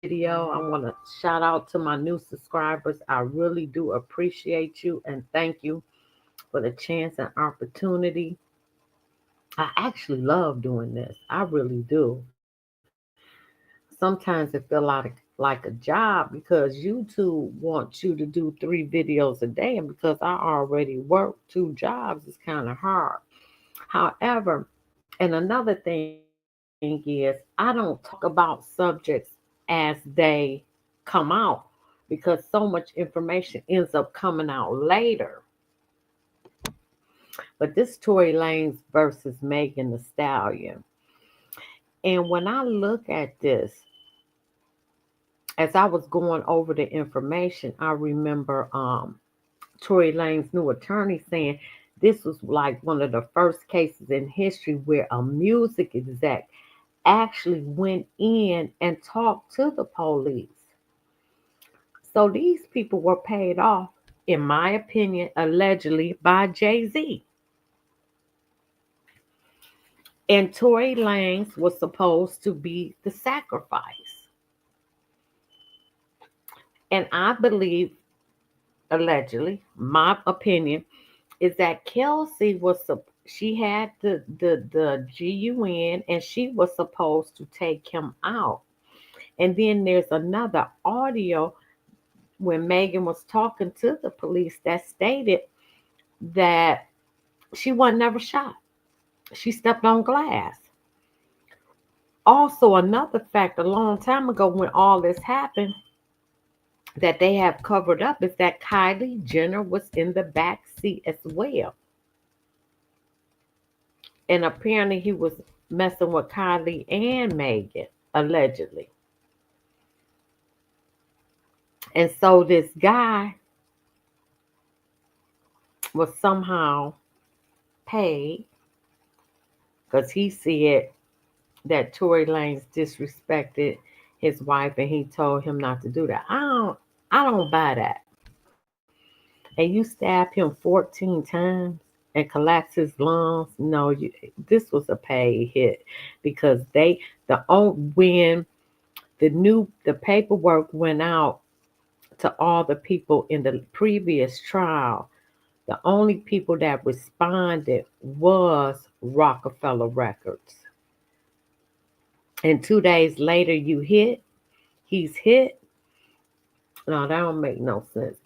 video. I want to shout out to my new subscribers. I really do appreciate you and thank you for the chance and opportunity. I actually love doing this. I really do. Sometimes it feel like a job because YouTube wants you to do 3 videos a day, and because I already work 2 jobs, it's kind of hard. However, and another thing is, I don't talk about subjects as they come out because so much information ends up coming out later. But this Tory Lanez versus Megan the Stallion. And when I look at this, as I was going over the information, I remember Tory Lane's new attorney saying this was like one of the first cases in history where a music exec actually went in and talked to the police. So these people were paid off, in my opinion, allegedly by Jay-Z. And Tory Lanez was supposed to be the sacrifice. And I believe, allegedly, my opinion is that Kelsey she had the GUN and she was supposed to take him out. And then there's another audio when Megan was talking to the police that stated that she was never shot. She stepped on glass. Also, another fact a long time ago when all this happened that they have covered up is that Kylie Jenner was in the back seat as well. And apparently he was messing with Kylie and Megan, allegedly. And so this guy was somehow paid because he said that Tory Lanez disrespected his wife and he told him not to do that. I don't buy that. And you stab him 14 times and collapse his lungs. No, this was a paid hit because when the paperwork went out to all the people in the previous trial, the only people that responded was Rockefeller Records. And 2 days later, he's hit. No, that don't make no sense.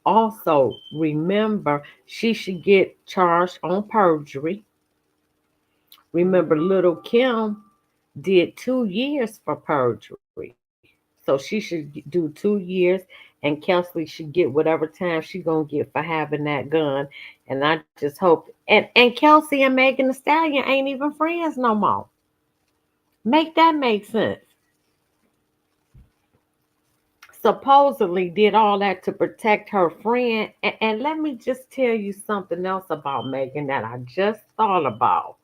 Also, remember, she should get charged on perjury. Remember, Little Kim did 2 years for perjury. So she should do 2 years, and Kelsey should get whatever time she gonna get for having that gun. And I just hope and Kelsey and Megan the Stallion ain't even friends no more. Make that make sense. Supposedly did all that to protect her friend. And let me just tell you something else about Megan that I just thought about.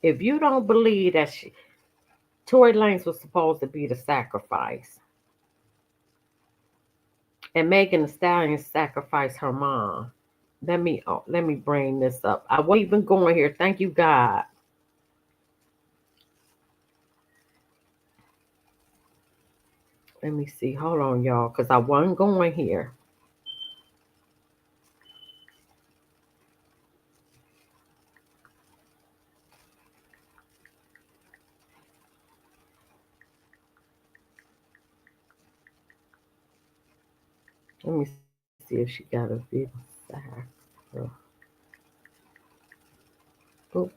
If you don't believe that Tory Lanez was supposed to be the sacrifice, and Megan Thee Stallion sacrificed her mom. Let me bring this up. I wasn't even going here. Thank you, God. Let me see. Hold on, y'all, because I wasn't going here. Let me see if she got a video. Sacra. Oh,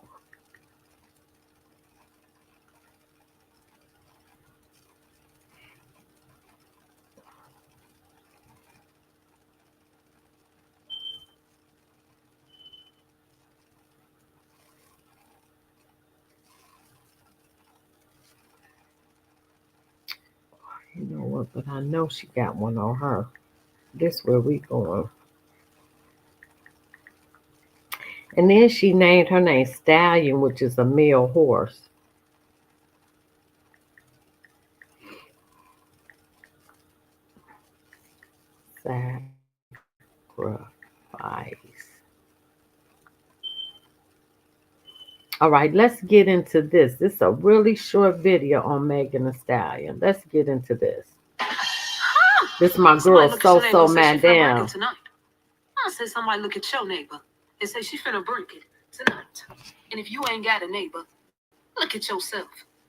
you know what? But I know she got one on her. This where we going. And then she named her name Stallion, which is a male horse. Sacrifice. All right, let's get into this. This is a really short video on Megan Thee Stallion. Let's get into this. This is my girl, So Mad Down. I said somebody look at your neighbor and say she finna break it tonight. And if you ain't got a neighbor, look at yourself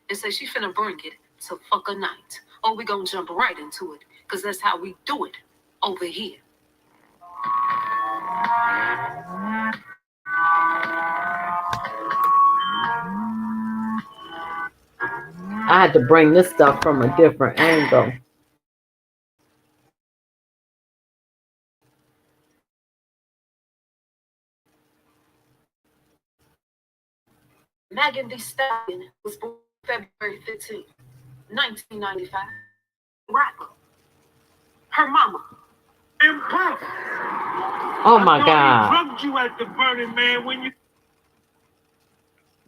and say she finna bring it to fuck a night. Or we gonna jump right into it, because that's how we do it over here. I had to bring this stuff from a different angle. Megan Thee Stallion was born February 15th, 1995. Rapper. Her mama. Impossible. Oh my God. Drugged you at the Burning Man when you.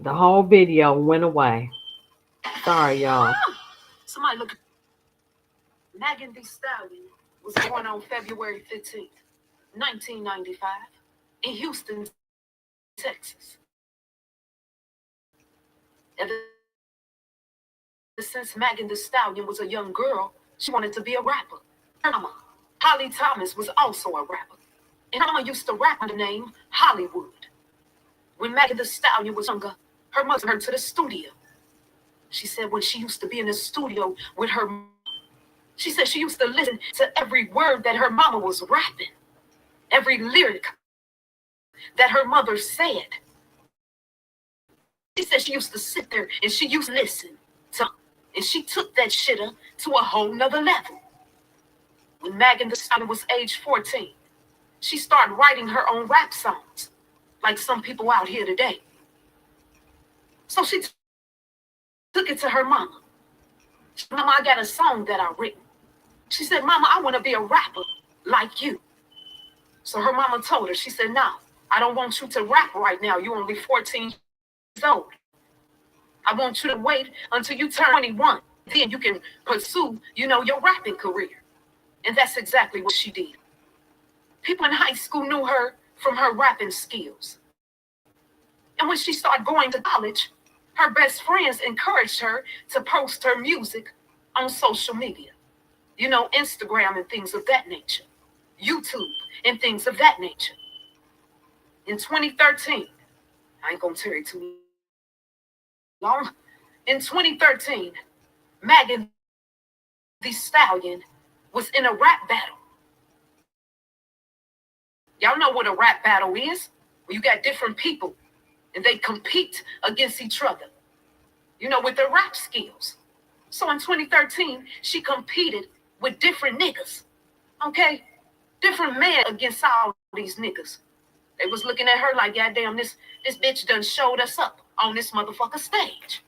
The whole video went away. Sorry, y'all. Somebody look. Megan Thee Stallion was born on February 15th, 1995, in Houston, Texas. Ever since Megan Thee Stallion was a young girl, she wanted to be a rapper. Her mama, Holly Thomas, was also a rapper. And her mama used to rap under the name Hollywood. When Megan Thee Stallion was younger, her mother took her to the studio. She said when she used to be in the studio with her, she said she used to listen to every word that her mama was rapping, every lyric that her mother said. She said she used to sit there and she used to listen to, and she took that shitter to a whole nother level. When Megan Thee Stallion was age 14, she started writing her own rap songs, like some people out here today. So she took it to her mama. She said, Mama, I got a song that I written. She said, Mama, I want to be a rapper like you. So her mama told her, she said, no, I don't want you to rap right now. You're only 14 years old. I want you to wait until you turn 21. Then you can pursue, your rapping career. And that's exactly what she did. People in high school knew her from her rapping skills. And when she started going to college, her best friends encouraged her to post her music on social media. Instagram and things of that nature. YouTube and things of that nature. In 2013, I ain't gonna tell you too long. In 2013, Megan Thee Stallion was in a rap battle. Y'all know what a rap battle is? Where you got different people and they compete against each other, with their rap skills. So in 2013, she competed with different niggas, okay? Different men against all these niggas. They was looking at her like, goddamn, this bitch done showed us up on this motherfucker stage.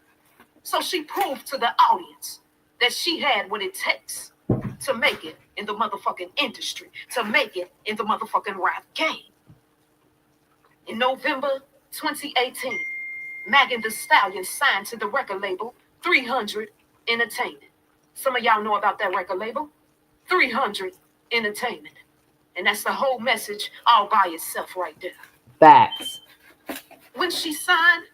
So she proved to the audience that she had what it takes to make it in the motherfucking industry, to make it in the motherfucking rap game. In November 2018, Megan Thee Stallion signed to the record label 300 Entertainment. Some of y'all know about that record label, 300 Entertainment. And that's the whole message all by itself right there. Facts. When she signed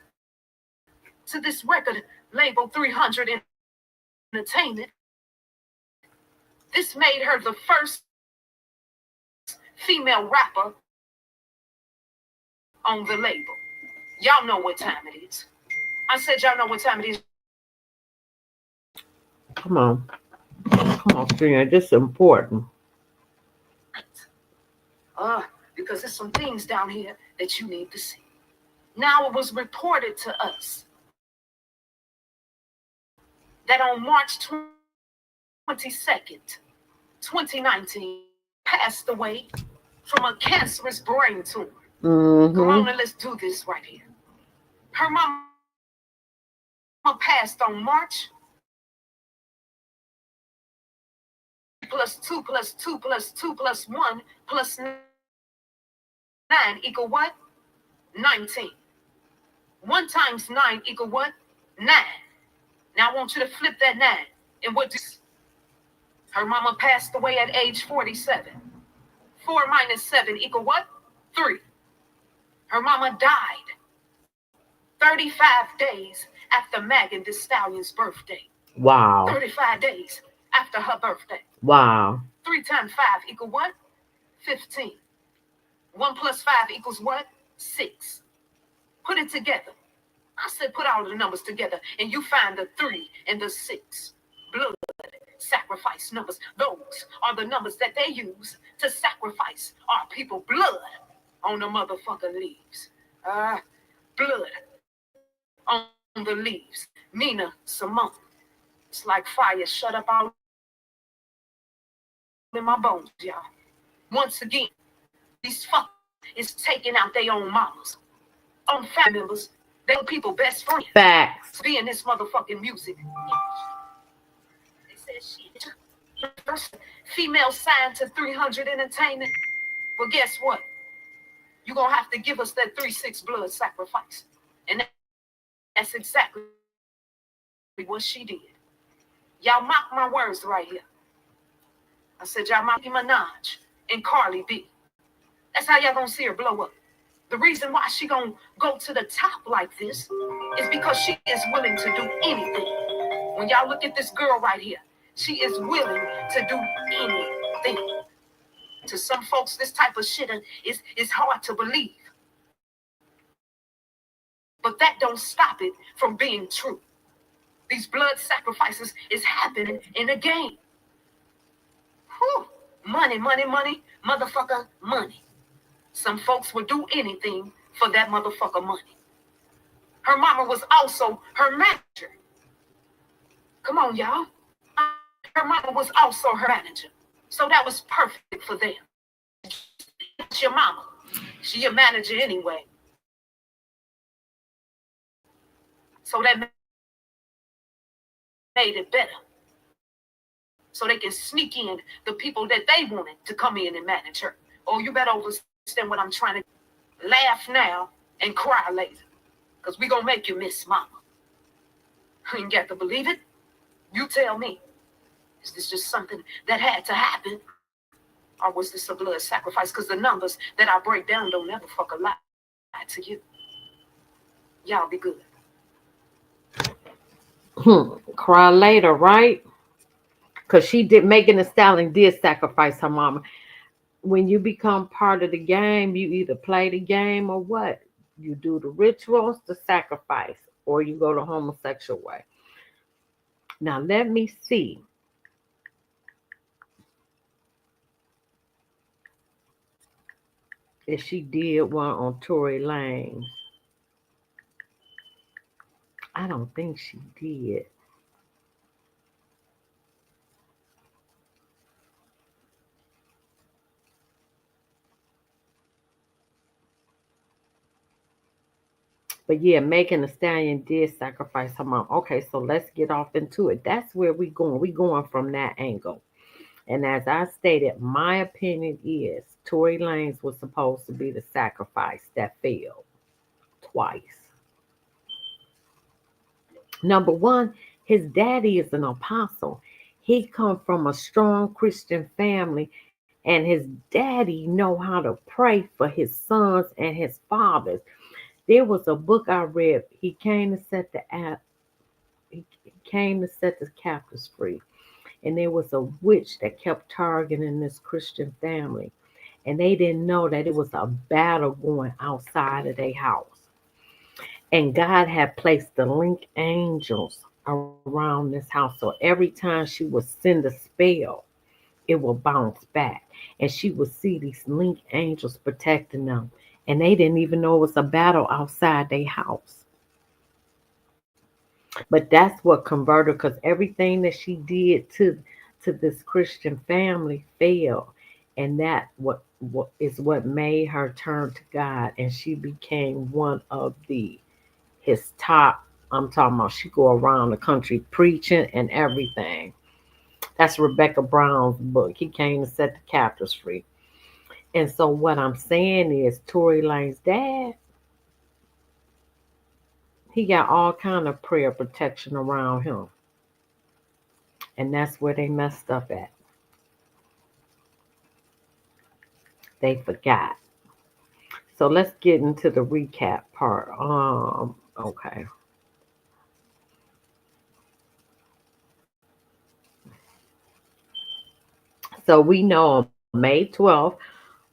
to this record label 300 Entertainment, this made her the first female rapper on the label. Y'all know what time it is. I said y'all know what time it is. Come on, Stringer. This is important. Because there's some things down here that you need to see. Now it was reported to us that on March 22nd, 2019, passed away from a cancerous brain tumor. Mm-hmm. Come on and let's do this right here. Her mama passed on March +2 + 2 + 2 + 1 + 9 equal what? 19. 1 times 9 equal what? 9. Now I want you to flip that 9. And what does her mama passed away at age 47. 4 minus 7 equal what? 3. Her mama died 35 days after Megan Thee Stallion's birthday. Wow. 35 days after her birthday. Wow. 3 times 5 equal what? 15. 1 plus 5 equals what? 6. Put it together. I said put all the numbers together and you find the 3 and the 6. Blood sacrifice numbers. Those are the numbers that they use to sacrifice our people blood on the motherfucking leaves. Blood on the leaves. Nina Simone. It's like fire shut up all in my bones, y'all. Once again, these fuckers is taking out their own mamas, own family members, they own people best friends. Facts. Be in this motherfucking music. They said shit. First female signed to 300 Entertainment. Well, guess what? You're gonna have to give us that 3-6 blood sacrifice. And that's exactly what she did. Y'all mock my words right here. I said y'all mock Nicki Minaj and Carly B. That's how y'all gonna see her blow up. The reason why she gonna go to the top like this is because she is willing to do anything. When y'all look at this girl right here, she is willing to do anything. To some folks, this type of shit is hard to believe. But that don't stop it from being true. These blood sacrifices is happening in a game. Whew. Money, money, money, motherfucker, money. Some folks would do anything for that motherfucker money. Her mama was also her manager. Come on, y'all. Her mama was also her manager. So that was perfect for them. It's your mama. She your manager anyway. So that made it better. So they can sneak in the people that they wanted to come in and manage her. Oh, you better understand what I'm trying to laugh now and cry later. Because we gonna make you miss mama. You ain't got to believe it. You tell me. Is this just something that had to happen? Or was this a blood sacrifice? Because the numbers that I break down don't never fucking lie to you. Y'all be good. Cry later, right? Because she did, Megan Thee Stallion did sacrifice her mama. When you become part of the game, you either play the game or what? You do the rituals, the sacrifice, or you go the homosexual way. Now, let me see. If she did one on Tory Lanez. I don't think she did. But yeah, Megan Thee Stallion did sacrifice her mom. Okay, so let's get off into it. That's where we going. We going from that angle. And as I stated, my opinion is Tory Lanez was supposed to be the sacrifice that failed twice. Number one, his daddy is an apostle. He come from a strong Christian family, and his daddy know how to pray for his sons and his fathers. There was a book I read. He came to set the he came to set the captives free. And there was a witch that kept targeting this Christian family. And they didn't know that it was a battle going outside of their house. And God had placed the link angels around this house. So every time she would send a spell, it will bounce back. And she would see these link angels protecting them. And they didn't even know it was a battle outside their house. But that's what converted, because everything that she did to this Christian family failed. And that what is what made her turn to God, and she became one of the his top. I'm talking about she go around the country preaching and everything. That's Rebecca Brown's book. He came to set the captives free. And so what I'm saying is Tory Lane's dad, he got all kind of prayer protection around him. And that's where they messed up at. They forgot. So let's get into the recap part. Okay. So we know on May 12th,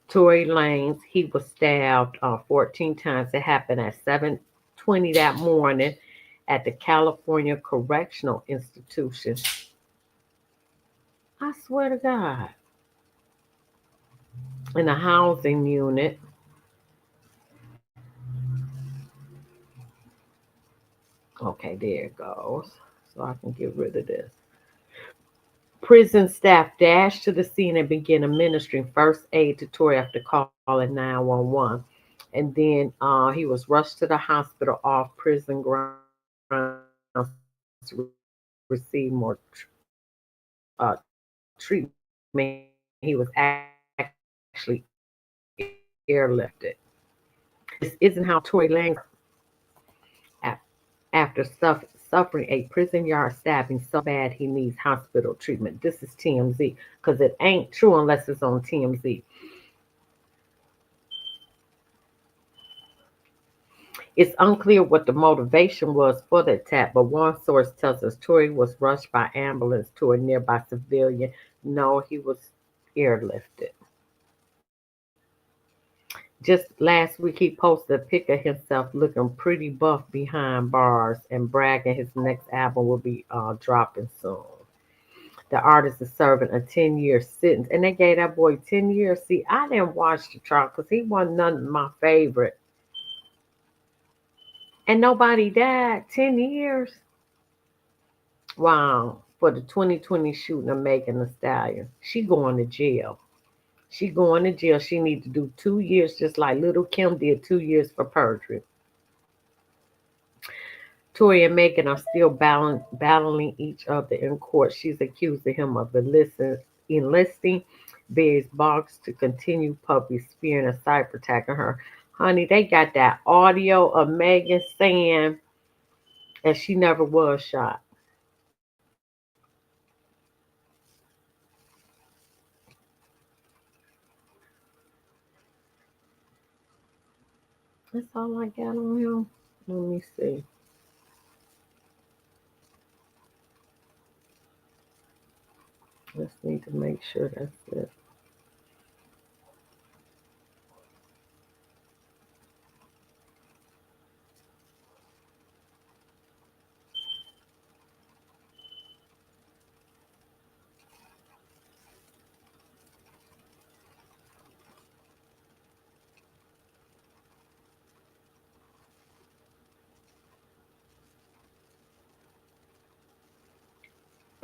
Tory Lanez, he was stabbed 14 times. It happened at 7:20 that morning at the California Correctional Institution. I swear to God. In a housing unit. Okay, there it goes. So I can get rid of this. Prison staff dashed to the scene and began administering first aid to Tory after calling 911. And then he was rushed to the hospital off prison grounds to receive more treatment. He was actually airlifted. This isn't how Tory Lanez after suffering a prison yard stabbing so bad he needs hospital treatment. This is TMZ because it ain't true unless it's on TMZ. It's unclear what the motivation was for the attack, but one source tells us Tory was rushed by ambulance to a nearby civilian. No, he was airlifted. Just last week, he posted a pic of himself looking pretty buff behind bars and bragging his next album will be dropping soon. The artist is serving a 10-year sentence, and they gave that boy 10 years. See, I didn't watch the trial because he wasn't none of my favorite. And nobody died. 10 years? Wow. For the 2020 shooting of Megan Thee Stallion. She going to jail. She going to jail. She need to do 2 years, just like Little Kim did 2 years for perjury. Tory and Megan are still battling each other in court. She's accusing him of enlisting various blogs to continue public spearing and cyber attacking her. Honey, they got that audio of Megan saying that she never was shot. That's all I got on him. Let me see. Let's need to make sure that's it.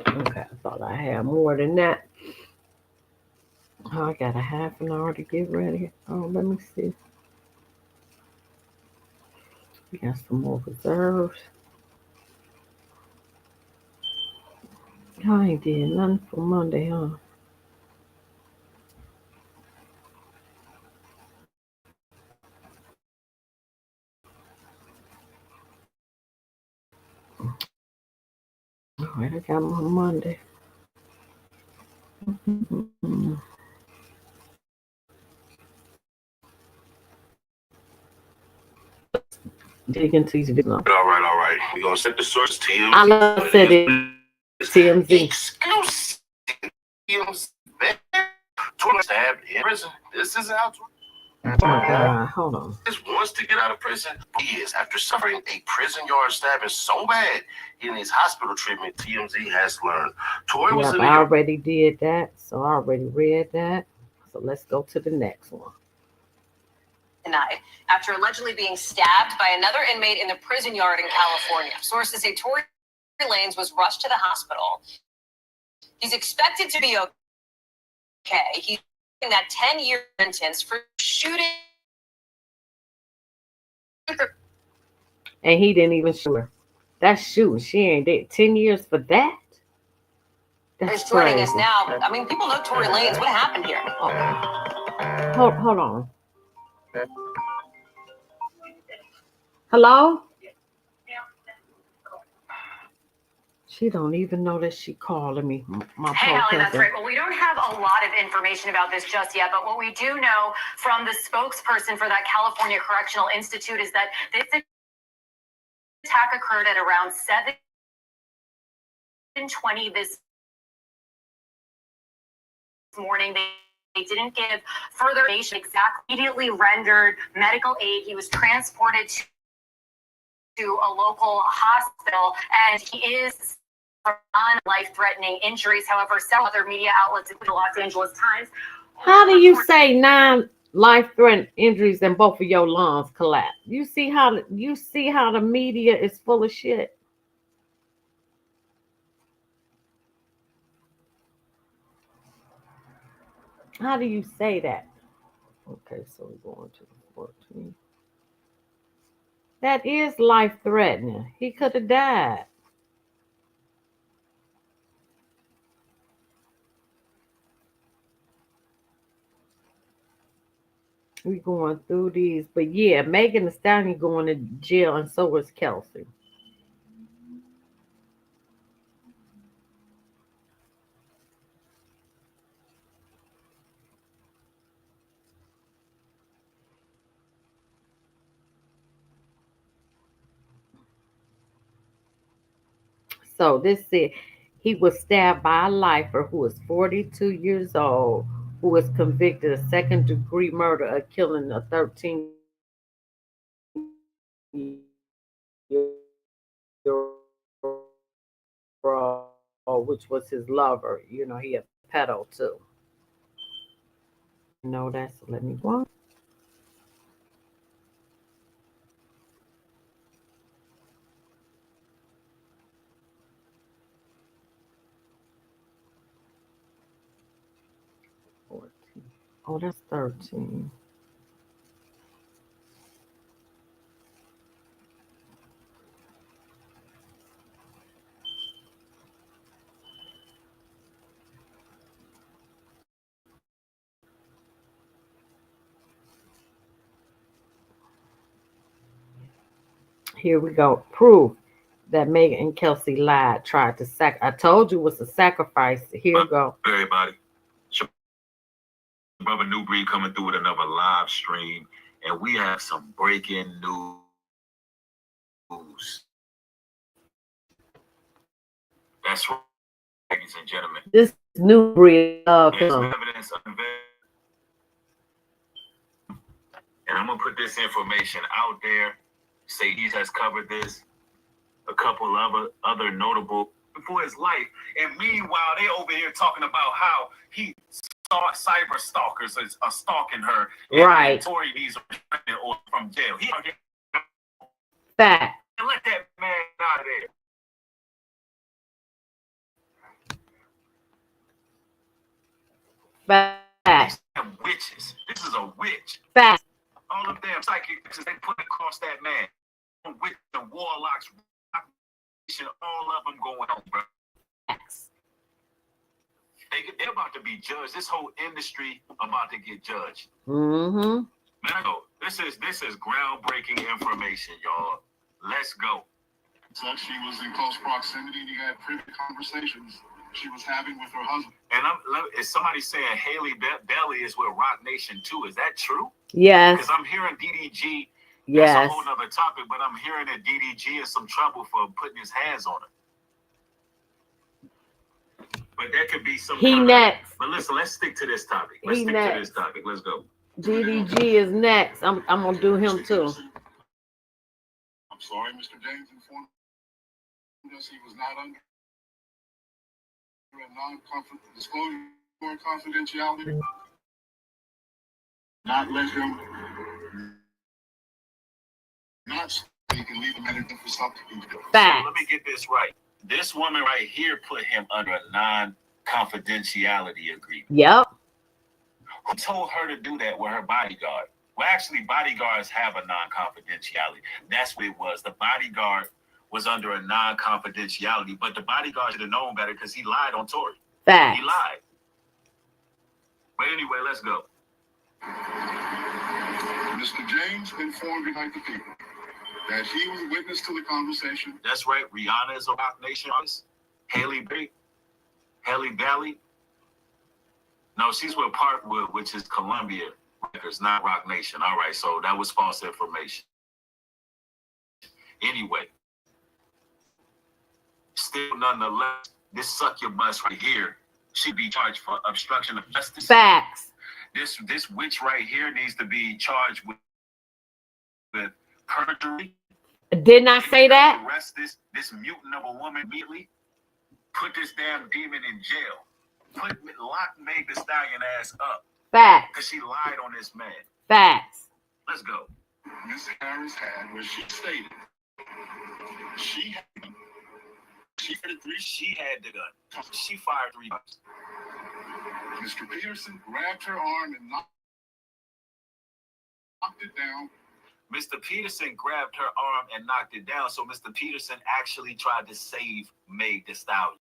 Okay, I thought I had more than that. Oh, I got a half an hour to get ready. Oh, let me see. We got some more reserves. I ain't did nothing for Monday, huh? All right, I got my Monday. Dig into these videos. All right. We're going to set the source TMZ. I love said it TMZ. Exclusive TMZ. Tory stabbed in prison. This is how Oh my God, hold on. wants to get out of prison. Years after suffering a prison yard stabbing so bad he needs hospital treatment, TMZ has learned. Tory was Yep, in I the already did that, so I already read that. So let's go to the next one. tonight after allegedly being stabbed by another inmate in the prison yard in California. Sources say Tory Lanez was rushed to the hospital. He's expected to be okay. He's in that 10-year sentence for shooting. And he didn't even shoot her. That's shooting. She ain't dead. 10 years for that? That's Is joining crazy. us now. I mean, people know Tory Lanez. What happened here? Hold on. Hello? She don't even know that she calling me. My Hey, poor Holly, that's cousin. right. Well, we don't have a lot of information about this just yet, but what we do know from the spokesperson for that California Correctional Institute is that this attack occurred at around 7:20 this morning. They didn't give further information exactly. Immediately rendered medical aid. He was transported to a local hospital, and he is non-life-threatening injuries. However, several other media outlets, including the Los Angeles Times. How do you say non-life-threatening injuries and both of your lungs collapse? You see how the media is full of shit. How do you say that? Okay, so we're going to the 14. That is life-threatening. He could have died. We going through these, but yeah, Megan Thee Stallion going to jail, and so is Kelsey. So this said he was stabbed by a lifer who was 42 years old, who was convicted of second-degree murder of killing a 13-year-old, which was his lover. You know, he a pedo too. You know that, so let me go. Oh, that's 13. Here we go. Proof that Megan and Kelsey lied, tried to I told you it was a sacrifice. Here we go. Everybody, it's your brother New Breed coming through with another live stream, and we have some breaking news. That's right, ladies and gentlemen. This New Breed of There's him. evidence unveiled, and I'm gonna put this information out there. Say he has covered this. A couple of other notable for his life, and meanwhile they over here talking about how he saw cyber stalkers are stalking her. Right. And Tory needs a or from jail. He Fact. let that man out of there. Fact. Damn witches. This is a witch. Fact. All of them psychic witches they put across that man. With the warlocks, all of them going on, bro. They're about to be judged. This whole industry about to get judged. Mm-hmm. Let's go. This is groundbreaking information, y'all. Let's go. So she was in close proximity and you had private conversations she was having with her husband. And is somebody saying Haley Belly is with Rock Nation too? Is that true? Yes. Because I'm hearing DDG. Yes. That's a whole nother topic, but I'm hearing that DDG is some trouble for putting his hands on her. But that could be some. He next. But listen, let's stick to this topic. Let's stick to this topic. Let's go. DDG is next. I'm gonna do him too. I'm sorry, Mr. James informed us he was not under a non-disclosure confidentiality. Not let him. Not you can leave him at it for something. Fact. So let me get this right. This woman right here put him under a non-confidentiality agreement. Yep. Who told her to do that with her bodyguard? Well, actually, bodyguards have a non-confidentiality. That's what it was. The bodyguard was under a non-confidentiality, but the bodyguard should have known better because he lied on Tory. Fact. He lied. But anyway, let's go. Mr. James informed United People that he was witness to the conversation. That's right. Rihanna is a Rock Nation artist. Haley Bailey. No, she's with Parkwood, which is Columbia Records, not Rock Nation. All right, so that was false information. Anyway, Still, nonetheless, this succubus right here should be charged for obstruction of justice. Facts. This witch right here needs to be charged with perjury. Didn't I say that? Arrest this mutant of a woman immediately. Put this damn demon in jail. Lock Meg Thee Stallion ass up. Facts. Because she lied on this man. Facts. Let's go. Miss Harris had what she stated. She had the gun. She fired 3 times. Mr. Peterson grabbed her arm and knocked it down. Mr. Peterson grabbed her arm and knocked it down. So Mr. Peterson actually tried to save Meg Thee Stallion.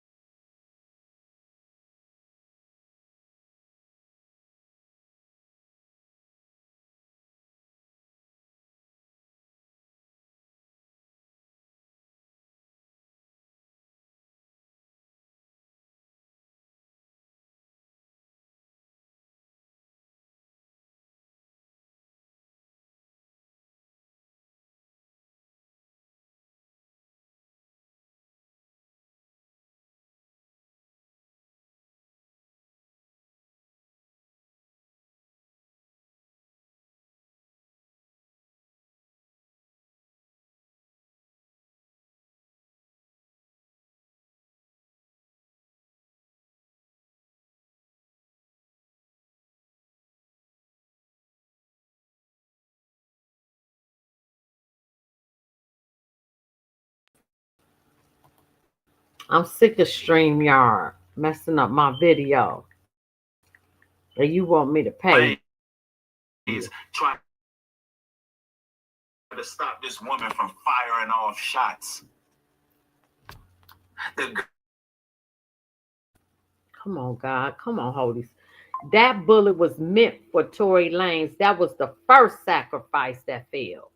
I'm sick of StreamYard messing up my video. And you want me to pay? He's trying to stop this woman from firing off shots. Come on, God. Come on, Holy. That bullet was meant for Tory Lanez. That was the first sacrifice that failed,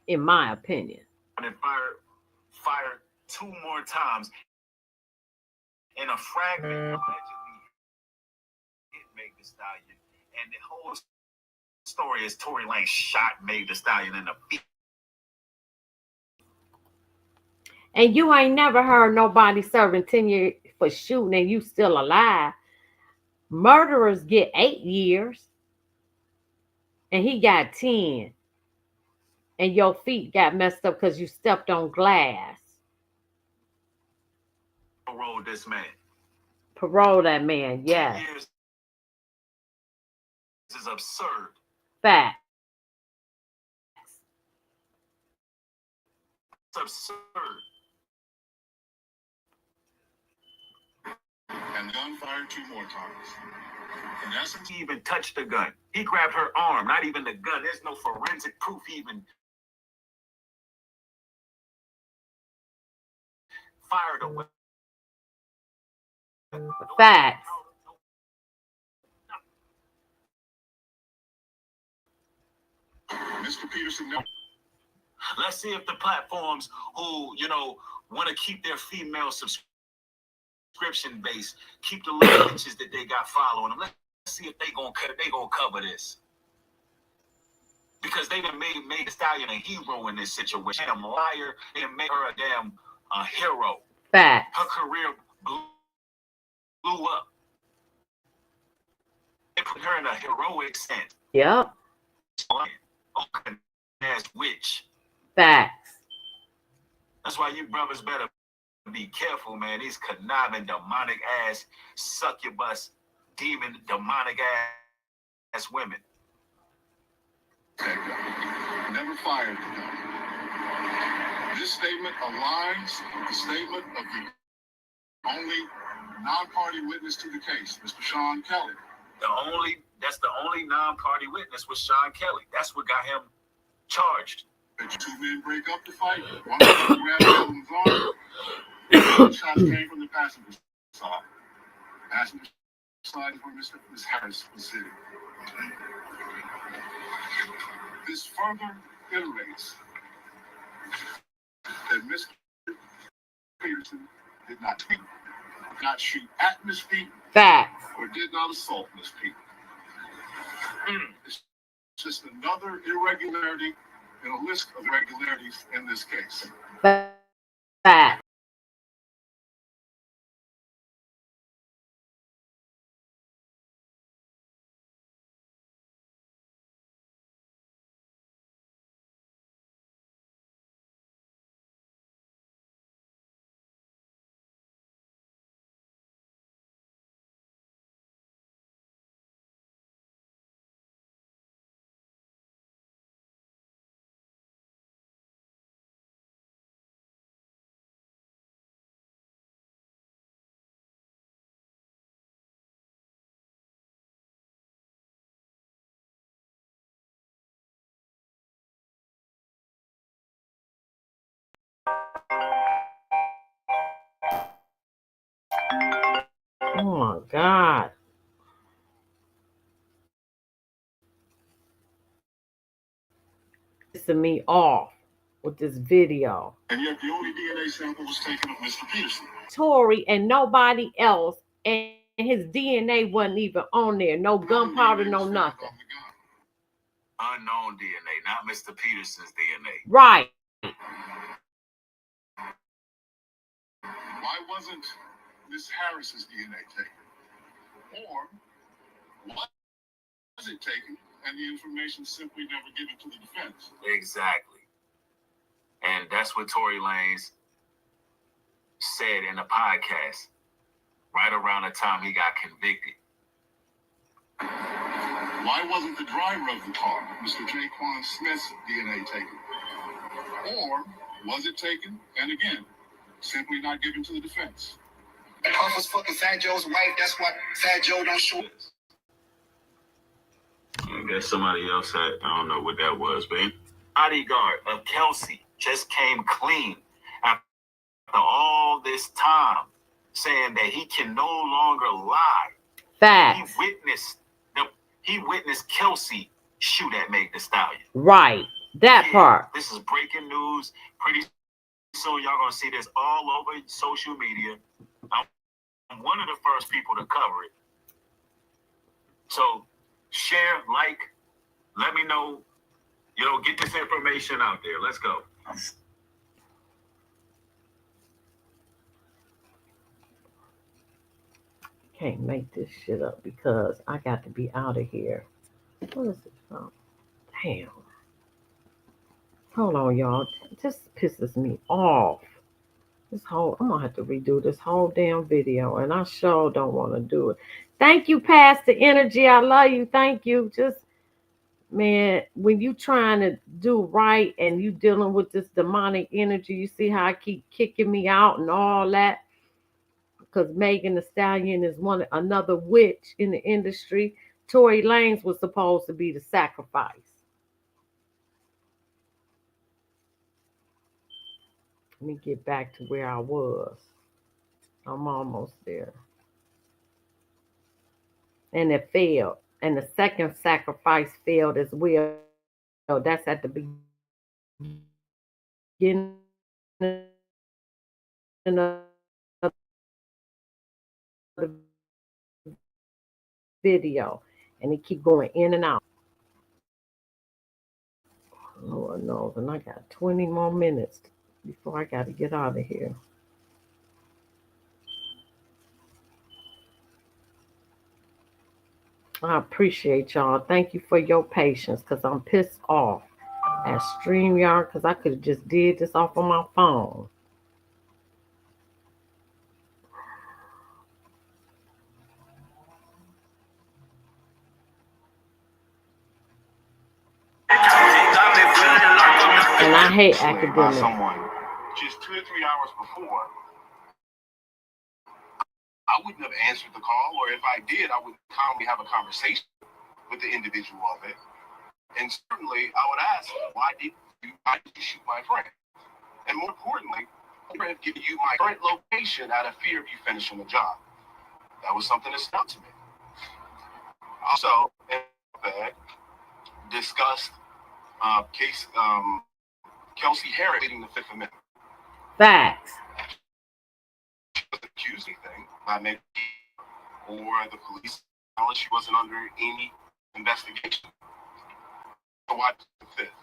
in my opinion. And fired 2 more times. And a fragment allegedly hit Meg Thee Stallion. And the whole story is Tory Lanez shot Meg Thee Stallion in the feet. And you ain't never heard nobody serving 10 years for shooting and you still alive. Murderers get 8 years. And he got 10. And your feet got messed up because you stepped on glass. Parole this man. Parole that man, yes. 10 years. This is absurd. Facts. It's absurd. And the gun fired 2 more times. And that's when he even touched the gun. He grabbed her arm, not even the gun. There's no forensic proof he even fired away. Facts. Mr. Peterson, no. Let's see if the platforms who, want to keep their female subscription base, keep the little bitches that they got following them. Let's see if they gonna cover this. Because they done made Meg Thee Stallion a hero in this situation. A liar, they done made her a damn hero. Facts. Her career blew up. They put her in a heroic sense. Yep. As witch. Facts. That's why you brothers better be careful, man. These conniving, demonic ass, succubus, demon, demonic ass women. Never fired the gun. This statement aligns with the statement of the only non-party witness to the case, Mr. Sean Kelly. That's the only non-party witness was Sean Kelly. That's what got him charged. The 2 men break up the fight. One of them grabbed the other one's arm. Shots came from the passenger side. Passenger side is where Miss Harris was sitting. This further iterates that Mr. Peterson did not shoot at Miss Pete. Facts. Or did not assault Miss Pete. It's just another irregularity in a list of irregularities in this case. Facts. pissing me off with this video. And yet the only DNA sample was taken of Mr. Peterson. Tory and nobody else, and his DNA wasn't even on there. No gunpowder, no nothing. Unknown DNA, not Mr. Peterson's DNA. Right. Why wasn't Miss Harris's DNA taken? Or was it taken and the information simply never given to the defense? Exactly. And that's what Tory Lanez said in a podcast right around the time he got convicted. Why wasn't the driver of the car, Mr. Jaquan Smith's DNA taken? Or was it taken and again, simply not given to the defense? Puff was fucking Fat Joe's wife. That's why Fat Joe don't show. I guess somebody else had, I don't know what that was, but bodyguard of Kelsey just came clean after all this time, saying that he can no longer lie. Facts. He witnessed Kelsey shoot at Meg Thee Stallion. Right. That part. This is breaking news. Pretty soon y'all gonna see this all over social media. I'm one of the first people to cover it. So share, like, let me know. Get this information out there. Let's go. Can't make this shit up because I got to be out of here. What is it from? Damn. Hold on, y'all. This pisses me off. I'm gonna have to redo this whole damn video, and I sure don't want to do it. Thank you, Pastor Energy. I love you. Thank you. Just, man, when you trying to do right and you dealing with this demonic energy, you see how I keep kicking me out and all that? Because Megan Thee Stallion is another witch in the industry. Tory Lanez was supposed to be the sacrifice. Let me get back to where I was. I'm almost there. And it failed. And the second sacrifice failed as well. That's at the beginning of the video. And it keep going in and out. Lord knows. And I got 20 more minutes before I got to get out of here. I appreciate y'all. Thank you for your patience because I'm pissed off at StreamYard because I could have just did this off of my phone. And I hate academics. Someone just 2 or 3 hours before, I wouldn't have answered the call, or if I did, I would calmly have a conversation with the individual of it. And certainly, I would ask, why did you shoot my friend? And more importantly, I would have given you my current location out of fear of you finishing the job. That was something that stuck to me. Also, discussed case Kelsey Harris leading the Fifth Amendment. Facts. She wasn't accused of anything by maybe or the police knowledge she wasn't under any investigation. So why the Fifth?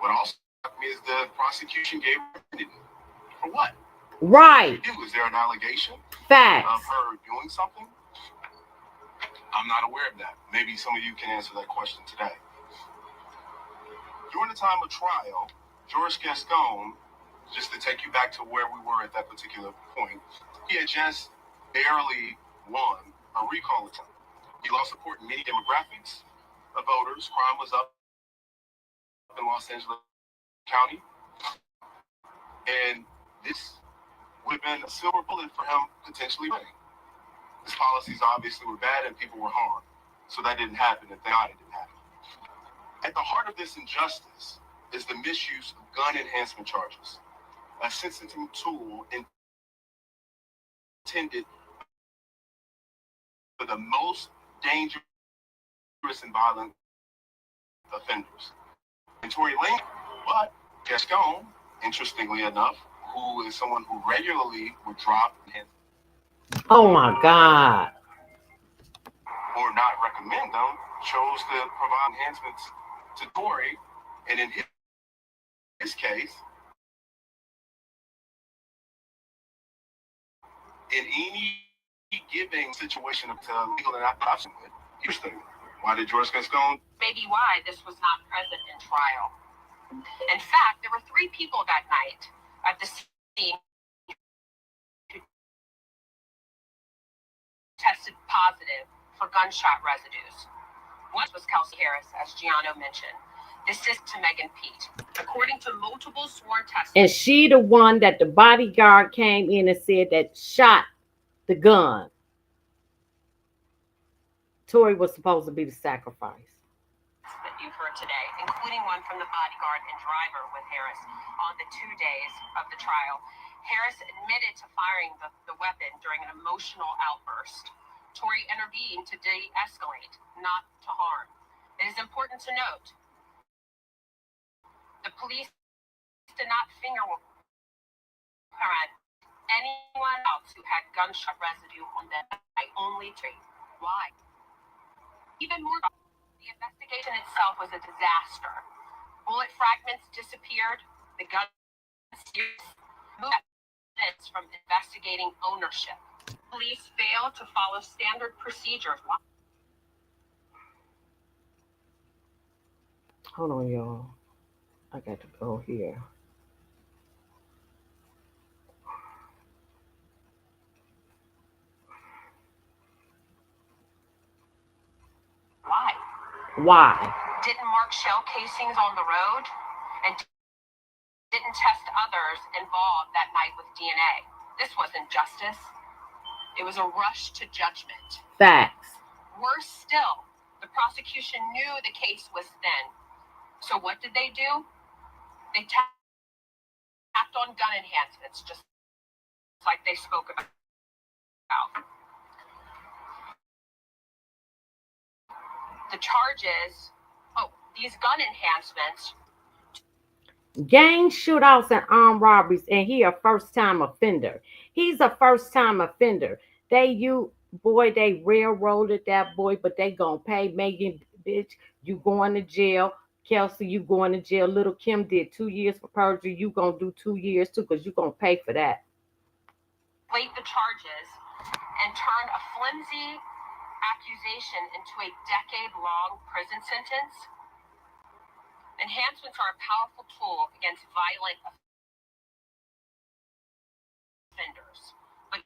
What also struck me is the prosecution gave her immunity. For what? Right. Is there an allegation Facts of her doing something? I'm not aware of that. Maybe some of you can answer that question today. During the time of trial, George Gascon, just to take you back to where we were at that particular point, he had just barely won a recall attempt. He lost support in many demographics of voters. Crime was up in Los Angeles County. And this would have been a silver bullet for him potentially winning. His policies obviously were bad and people were harmed. So that didn't happen, and thank God it didn't happen. At the heart of this injustice is the misuse of gun enhancement charges, a sentencing tool intended for the most dangerous and violent offenders. and Tory Lanez. But Gascon, interestingly enough, who is someone who regularly would drop Oh my God. or not recommend them, chose to provide enhancements to Tory, and in his case, in any given situation of legal and option with, here's the why did George Gascon? Maybe why this was not present in trial. In fact, there were 3 people that night at the scene who tested positive for gunshot residues. One was Kelsey Harris, as Gianno mentioned. This is to Megan Pete. According to multiple sworn testimony. And she the one that the bodyguard came in and said that shot the gun. Tory was supposed to be the sacrifice. That you've heard today, including one from the bodyguard and driver with Harris on the 2 days of the trial. Harris admitted to firing the weapon during an emotional outburst. Tory intervened to de-escalate, not to harm. It is important to note, the police did not fingerprint anyone else who had gunshot residue on them. I only treat. Why? Even more, the investigation itself was a disaster. Bullet fragments disappeared. The gun moved evidence from investigating ownership. Police failed to follow standard procedures. Hold on, y'all. I got to go here. Why? Why? Didn't mark shell casings on the road and didn't test others involved that night with DNA. This wasn't justice. It was a rush to judgment. Facts. Worse still, the prosecution knew the case was thin. So what did they do? They tacked on gun enhancements, just like they spoke about. The charges, these gun enhancements. Gang shootouts and armed robberies, and he a first-time offender. He's a first-time offender. They railroaded that boy, but they gonna pay. Megan, bitch, you going to jail. Kelsey, you going to jail. Little Kim did 2 years for perjury. You gonna do 2 years too, because you gonna pay for that. Inflate the charges and turn a flimsy accusation into a decade-long prison sentence. Enhancements are a powerful tool against violent offenders, but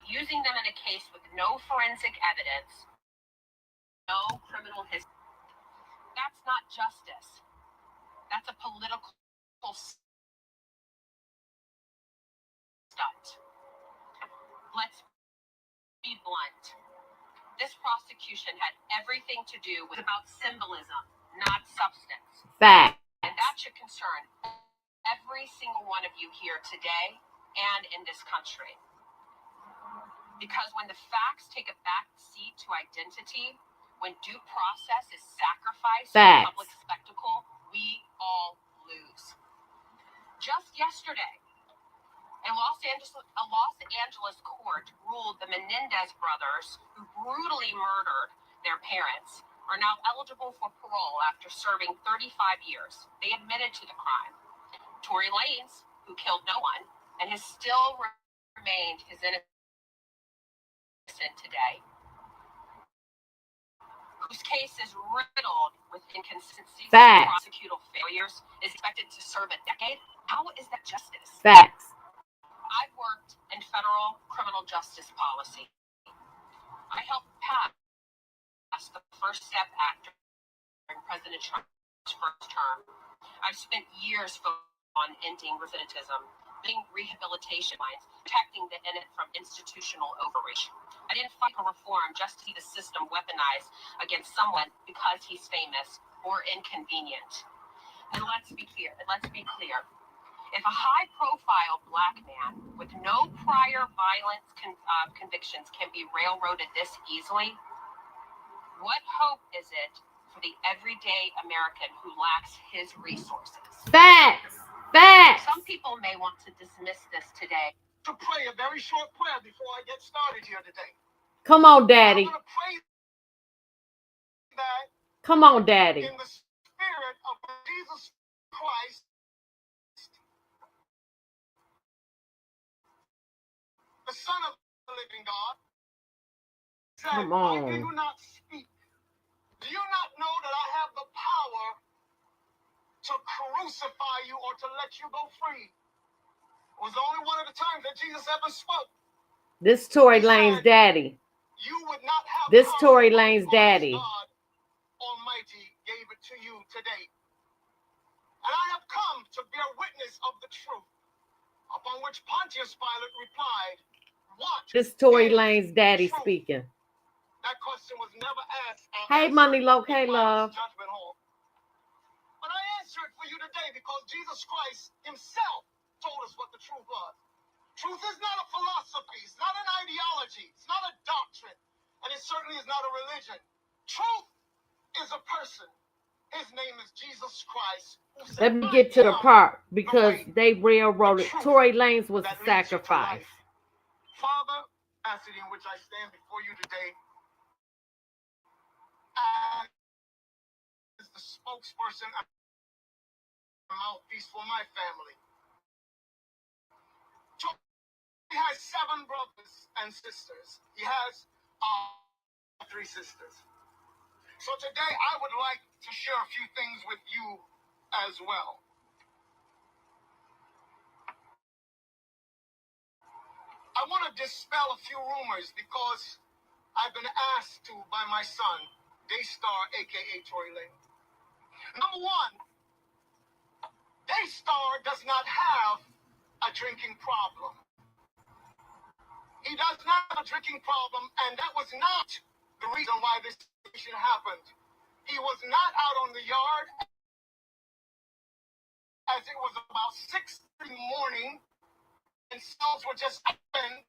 using them in a case with no forensic evidence, no criminal history, that's not justice. That's a political stunt. Let's be blunt. This prosecution had everything to do with about symbolism, not substance. Fact. And that should concern every single one of you here today and in this country. Because when the facts take a back seat to identity, when due process is sacrificed to public spectacle, we all lose. Just yesterday, a Los Angeles court ruled the Menendez brothers, who brutally murdered their parents, are now eligible for parole after serving 35 years. They admitted to the crime. Tory Lanez, who killed no one and has still remained his innocent today, whose case is riddled with inconsistencies and prosecutorial failures, is expected to serve a decade. How is that justice? Facts. I've worked in federal criminal justice policy. I helped pass the First Step Act during President Trump's first term. I've spent years focused on ending recidivism, building rehabilitation lines, protecting the innocent from institutional overreach. I didn't fight for reform just to see the system weaponized against someone because he's famous or inconvenient. And let's be clear. If a high-profile Black man with no prior violence convictions can be railroaded this easily, what hope is it for the everyday American who lacks his resources. Facts. Facts. Some people may want to dismiss this today. To pray a very short prayer before I get started here today. Come on, Daddy. I'm going to pray that Come on, Daddy. in the spirit of Jesus Christ, the Son of the living God, said, Come why do on. you not speak? Do you not know that I have the power to crucify you or to let you go free? It was only one of the times that Jesus ever spoke. This Tory Lanez daddy. You would not have This power Tory Lanez daddy. God Almighty gave it to you today. And I have come to bear witness of the truth. Upon which Pontius Pilate replied, what? This Tory is Lanez daddy truth? speaking. That question was never asked. Hey, Money Loc, hey, love. Judgment Hall. But I answer it for you today because Jesus Christ himself told us what the truth was. Truth is not a philosophy. It's not an ideology. It's not a doctrine. And it certainly is not a religion. Truth is a person. His name is Jesus Christ. Let me get to the part because they railroaded. Tory Lanez was a sacrifice. Father, capacity in which I stand before you today as the spokesperson and mouthpiece for my family. He has 7 brothers and sisters. He has 3 sisters. So today I would like to share a few things with you as well. I want to dispel a few rumors because I've been asked to by my son, Daystar, aka Tory Lanez. Number one, Daystar does not have a drinking problem. He does not have a drinking problem, and that was not the reason why this situation happened. He was not out on the yard as it was about 6 in the morning, and cells were just open